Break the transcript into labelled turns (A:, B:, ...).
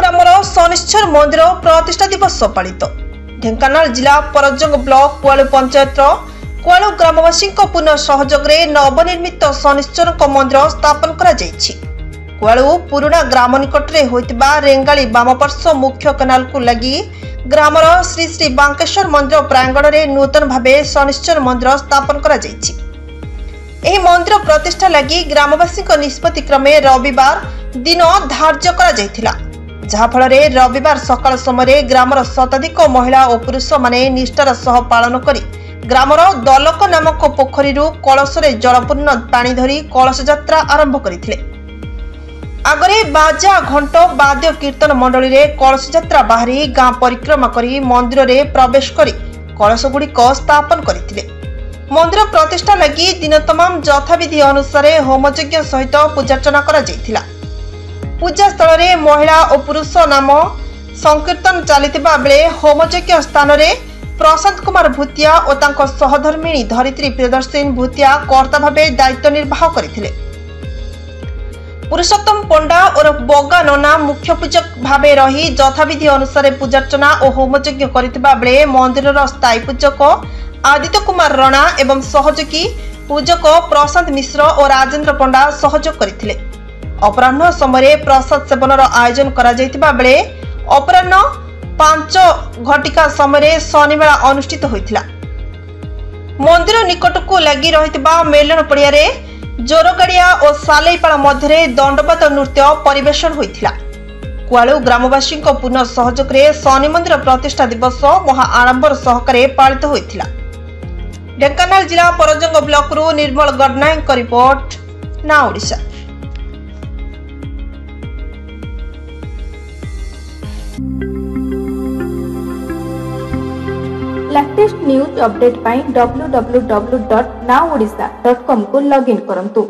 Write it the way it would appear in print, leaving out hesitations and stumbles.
A: Grammar शनिश्चर मंदिर प्रतिष्ठा दिवस पालित। ढेंकानाल जिला परजंग ब्लॉक कुआलु पंचायत कुआलु ग्रामवासी पूर्ण सहयोग नवनिर्मित शनिश्चर मंदिर स्थापन करा जायछि। कुआलु पुराना ग्राम निकट में होइतिबा रेंगाली बामपार्श्व मुख्य केनाल को लगी ग्रामर श्री श्री बांकेश्वर मंदिर प्रांगण में नूतन भावे शनिश्चर मंदिर स्थापन करा जायछि। एही मंदिर प्रतिष्ठा लगी ग्रामवासी निष्पत्ति क्रमे रविवार दिन धार्य करा जायथिला, जहा फଳରେ रविवार सकाळ समय ग्रामर शताधिक महिला और पुरुष माने निष्ठार सह पालन करी ग्रामर दलक नामक पोखरी कलशरे जलपूर्ण पानी धरी कलश यात्रा आरंभ करथिले। आगरे बाजा घंट वाद्य कीर्तन मंडली रे कलश यात्रा बाहरी गां परिक्रमा करी मंदिर रे प्रवेश करी कलश गुड़िक स्थापन करथिले। मंदिर प्रतिष्ठा लगी दिन तमाम यथाविधि अनुसार होमयज्ञ सहित पूजार्चना करा जायथिला। पूजा स्थल रे महिला और पुरुष नाम संकीर्तन चलिथिबा बेले होमयज्ञ स्थान रे प्रशांत कुमार भूतिया और तांको सहधर्मिणी धरित्री प्रियदर्शिनी भूतिया कर्ता भावे दायित्व निर्वाह करथिले। पुरुषोत्तम पंडा और बगा नना मुख्य पूजक भावे रही यथाविधि अनुसार पूजार्चना और होमयज्ञ करथिबा बेले मंदिरर स्थायी पूजक आदित्य कुमार राणा एवं सहयोगी पूजक प्रशांत मिश्र और राजेंद्र पंडा सहयोग करथिले। अपराह्न समय प्रसाद सेवनर आयोजन करा जायतिबा बेले अपराह्न 5 घटिका समय शनिमेला अनुष्ठित होइतिला। मंदिर निकट को लगी रहितिबा मेलन पड़िया रे जोरगाड़िया और सालेपाड़ मध्य दंडपात नृत्य परिवेशन होइतिला। कुआलु ग्रामवासी पूर्ण सहयोग रे शनि मंदिर प्रतिष्ठा दिवस महा आडंबर सहकारे पालित होइतिला। ढेंकानाल जिला परजंग ब्लॉक रु निर्मल गडनायक का रिपोर्ट, ना ओडिशा।
B: लेटेस्ट न्यूज अपडेट पाई www.nowodisha.com को लॉगिन करंतु।